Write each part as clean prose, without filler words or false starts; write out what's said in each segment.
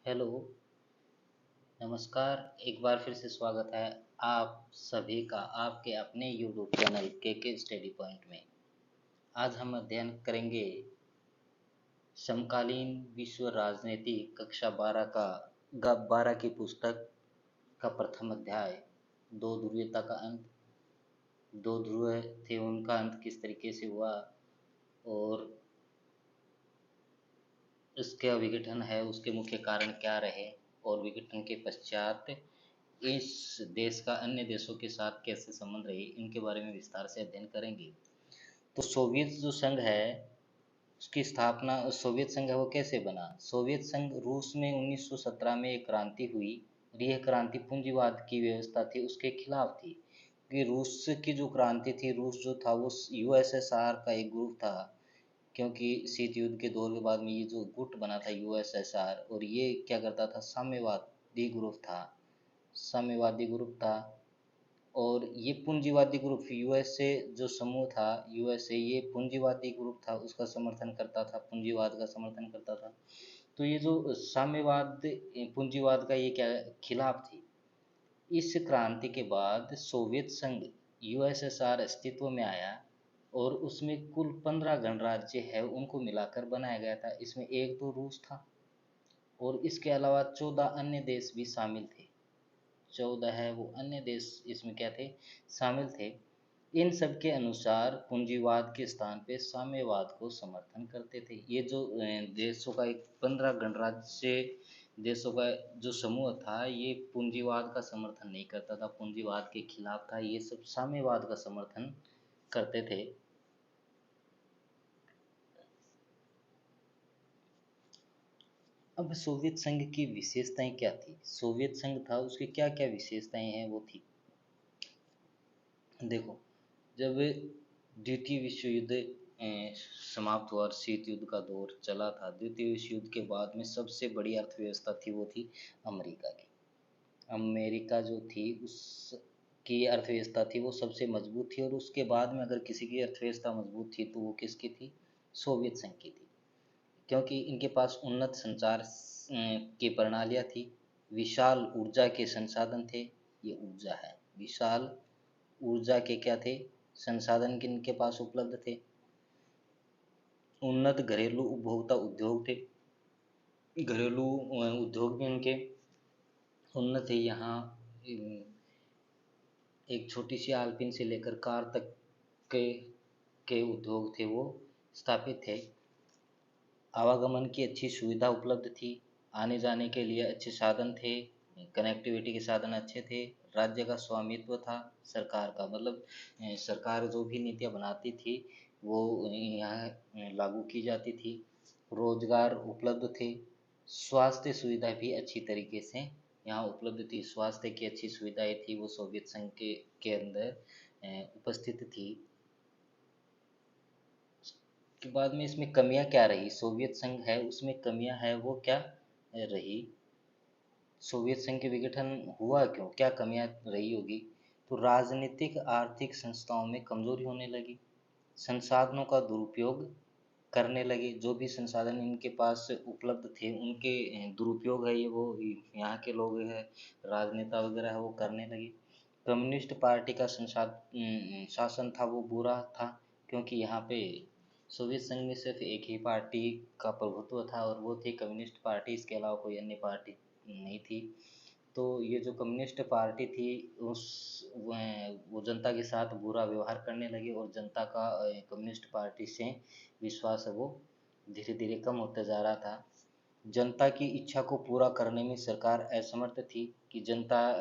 Hello, नमस्कार। एक बार फिर से स्वागत है आप सभी का आपके अपने यूट्यूब चैनल के स्टडी पॉइंट में। आज हम अध्ययन करेंगे समकालीन विश्व राजनीति कक्षा 12 का 12 की पुस्तक का प्रथम अध्याय, दो ध्रुवीयता का अंत। दो ध्रुव थे, उनका अंत किस तरीके से हुआ और इसका विघटन है, उसके मुख्य कारण क्या रहे और विघटन के पश्चात इस देश का अन्य देशों के साथ कैसे संबंध रहे, इनके बारे में विस्तार से अध्ययन करेंगे। तो सोवियत जो संघ है, उसकी स्थापना सोवियत संघ है वो कैसे बना? सोवियत संघ रूस में 1917 में एक क्रांति हुई और यह क्रांति पूंजीवाद की व्यवस्था थी उसके खिलाफ थी। कि रूस की जो क्रांति थी, रूस जो था वो यूएसएसआर का एक ग्रुप था, क्योंकि शीत युद्ध के दौर के बाद में ये जो गुट बना था यूएसएसआर, और ये क्या करता था, साम्यवादी ग्रुप था। और ये पूंजीवादी ग्रुप यूएसए जो समूह था, यूएसए ये पूंजीवादी ग्रुप था, उसका समर्थन करता था, पूंजीवाद का समर्थन करता था। तो ये जो साम्यवाद पूंजीवाद का ये क्या खिलाफ थी। इस क्रांति के बाद सोवियत संघ यूएसएसआर अस्तित्व में आया और उसमें कुल 15 गणराज्य है उनको मिलाकर बनाया गया था। इसमें एक तो रूस था और इसके अलावा 14 अन्य देश भी शामिल थे। 14 है वो अन्य देश इसमें क्या थे, शामिल थे। इन सब के अनुसार पूंजीवाद के स्थान पे साम्यवाद को समर्थन करते थे। ये जो देशों का एक 15 गणराज्य देशों का जो समूह था, ये पूंजीवाद का समर्थन नहीं करता था, पूंजीवाद के खिलाफ था, ये सब साम्यवाद का समर्थन करते थे। अब सोवियत संघ की विशेषताएं क्या थी? सोवियत संघ था, उसकी क्या क्या विशेषताएं हैं वो थी। देखो, जब द्वितीय विश्व युद्ध समाप्त हुआ और शीत युद्ध का दौर चला था, द्वितीय विश्व युद्ध के बाद में सबसे बड़ी अर्थव्यवस्था थी वो थी अमेरिका की। अमेरिका जो थी उसकी अर्थव्यवस्था थी वो सबसे मजबूत थी, और उसके बाद में अगर किसी की अर्थव्यवस्था मजबूत थी तो वो किसकी थी? सोवियत संघ की थी। क्योंकि इनके पास उन्नत संचार की प्रणालियाँ थी, विशाल ऊर्जा के संसाधन थे। ये ऊर्जा है, विशाल ऊर्जा के क्या थे, संसाधन किनके पास उपलब्ध थे? उन्नत घरेलू उपभोक्ता उद्योग थे, घरेलू उद्योग भी इनके उन्नत है। यहाँ एक छोटी सी आलपिन से लेकर कार तक के उद्योग थे वो स्थापित थे। आवागमन की अच्छी सुविधा उपलब्ध थी, आने जाने के लिए अच्छे साधन थे, कनेक्टिविटी के साधन अच्छे थे। राज्य का स्वामित्व था सरकार का, मतलब सरकार जो भी नीतियाँ बनाती थी वो यहाँ लागू की जाती थी। रोजगार उपलब्ध थे, स्वास्थ्य सुविधा भी अच्छी तरीके से यहाँ उपलब्ध थी। स्वास्थ्य की अच्छी सुविधाएं थी वो सोवियत संघ के अंदर उपस्थित थी। के बाद में इसमें कमियां क्या रही? सोवियत संघ है उसमें कमियां है वो क्या रही? सोवियत संघ के विघटन हुआ क्यों, क्या कमियां रही होगी? तो राजनीतिक आर्थिक संस्थाओं में कमजोरी होने लगी, संसाधनों का दुरुपयोग करने लगे। जो भी संसाधन इनके पास उपलब्ध थे उनके दुरुपयोग है ये वो यहाँ के लोग है, राजनेता वगैरह है वो करने लगे। कम्युनिस्ट पार्टी का शासन था वो बुरा था, क्योंकि यहाँ पे सोवियत संघ में सिर्फ एक ही पार्टी का प्रभुत्व था और वो थी कम्युनिस्ट पार्टी, इसके अलावा कोई अन्य पार्टी नहीं थी। तो ये जो कम्युनिस्ट पार्टी थी उस वो जनता के साथ बुरा व्यवहार करने लगी, और जनता का कम्युनिस्ट पार्टी से विश्वास है वो धीरे धीरे कम होता जा रहा था। जनता की इच्छा को पूरा करने में सरकार असमर्थ थी, कि जनता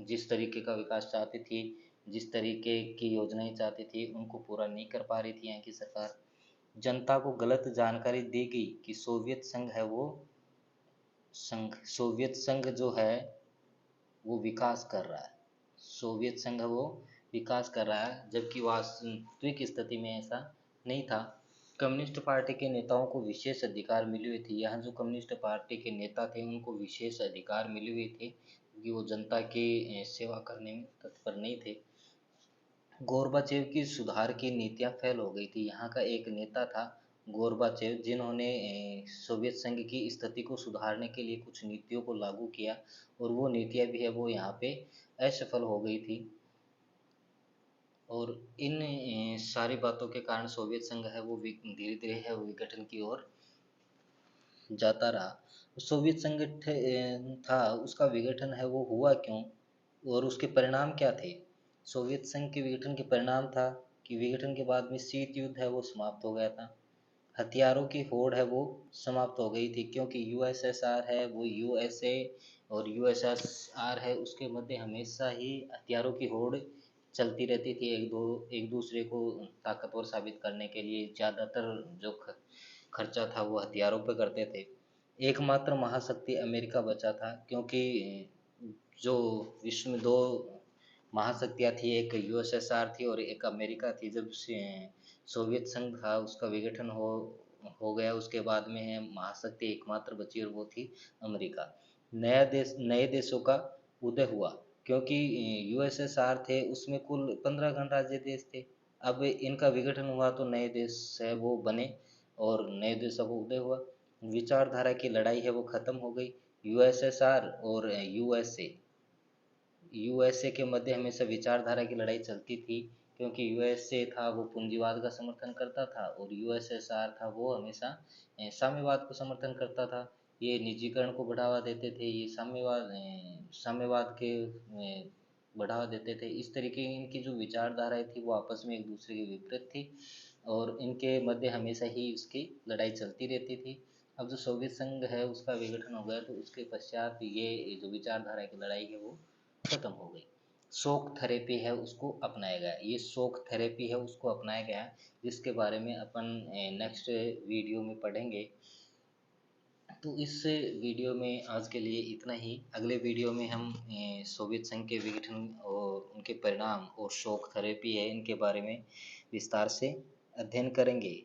जिस तरीके का विकास चाहती थी, जिस तरीके की योजनाएं चाहती थी उनको पूरा नहीं कर पा रही थी यहाँ की सरकार। जनता को गलत जानकारी दी गई कि सोवियत संघ जो है वो विकास कर रहा है, सोवियत संघ वो विकास कर रहा है, जबकि वास्तविक स्थिति में ऐसा नहीं था। कम्युनिस्ट पार्टी के नेताओं को विशेष अधिकार मिले हुए थे। यहाँ जो कम्युनिस्ट पार्टी के नेता थे उनको विशेष अधिकार मिले हुए थे, क्योंकि वो जनता की सेवा करने में तत्पर नहीं थे। गोरबाचेव की सुधार की नीतियाँ फेल हो गई थी। यहाँ का एक नेता था गोर्बाचेव, जिन्होंने सोवियत संघ की स्थिति को सुधारने के लिए कुछ नीतियों को लागू किया, और वो नीतियाँ भी है वो यहाँ पे असफल हो गई थी। और इन सारी बातों के कारण सोवियत संघ है वो धीरे धीरे है वो विघटन की ओर जाता रहा। सोवियत संघ था, उसका विघटन है वो हुआ क्यों, और उसके परिणाम क्या थे? सोवियत संघ के विघटन के परिणाम था कि विघटन के बाद में शीत युद्ध है वो समाप्त हो गया था। हथियारों की होड़ है वो समाप्त हो गई थी, क्योंकि यूएसएसआर है वो यूएसए और यूएसएसआर है उसके मध्य हमेशा ही हथियारों की होड़ चलती रहती थी। एक दूसरे को ताकतवर साबित करने के लिए ज़्यादातर जो खर्चा था वो हथियारों पर करते थे। एकमात्र महाशक्ति अमेरिका बचा था, क्योंकि जो विश्व में दो महाशक्तियाँ थी, एक यूएसएसआर थी और एक अमेरिका थी। जब से सोवियत संघ था उसका विघटन हो गया, उसके बाद में है महाशक्ति एकमात्र बची और वो थी अमेरिका। नए देशों का उदय हुआ, क्योंकि यूएसएसआर थे उसमें कुल 15 गणराज्य देश थे। अब इनका विघटन हुआ तो नए देश है वो बने और नए देशों का उदय हुआ। विचारधारा की लड़ाई है वो खत्म हो गई। यूएसएसआर और यूएसए के मध्य हमेशा विचारधारा की लड़ाई चलती थी, क्योंकि यूएसए था वो पूंजीवाद का समर्थन करता था और यूएसएसआर था वो हमेशा साम्यवाद को समर्थन करता था। ये निजीकरण को बढ़ावा देते थे, ये साम्यवाद के बढ़ावा देते थे। इस तरीके इनकी जो विचारधाराएं थी वो आपस में एक दूसरे के विपरीत थी, और इनके मध्य हमेशा ही इसकी लड़ाई चलती रहती थी। अब जो सोवियत संघ है उसका विघटन हो गया, तो उसके पश्चात ये जो विचारधारा की लड़ाई है वो खत्म हो गई। शोक थेरेपी है उसको अपनाया गया, ये शोक थेरेपी है उसको अपनाया गया, जिसके बारे में अपन नेक्स्ट वीडियो में पढ़ेंगे। तो इस वीडियो में आज के लिए इतना ही। अगले वीडियो में हम सोवियत संघ के विघटन और उनके परिणाम और शोक थेरेपी है इनके बारे में विस्तार से अध्ययन करेंगे।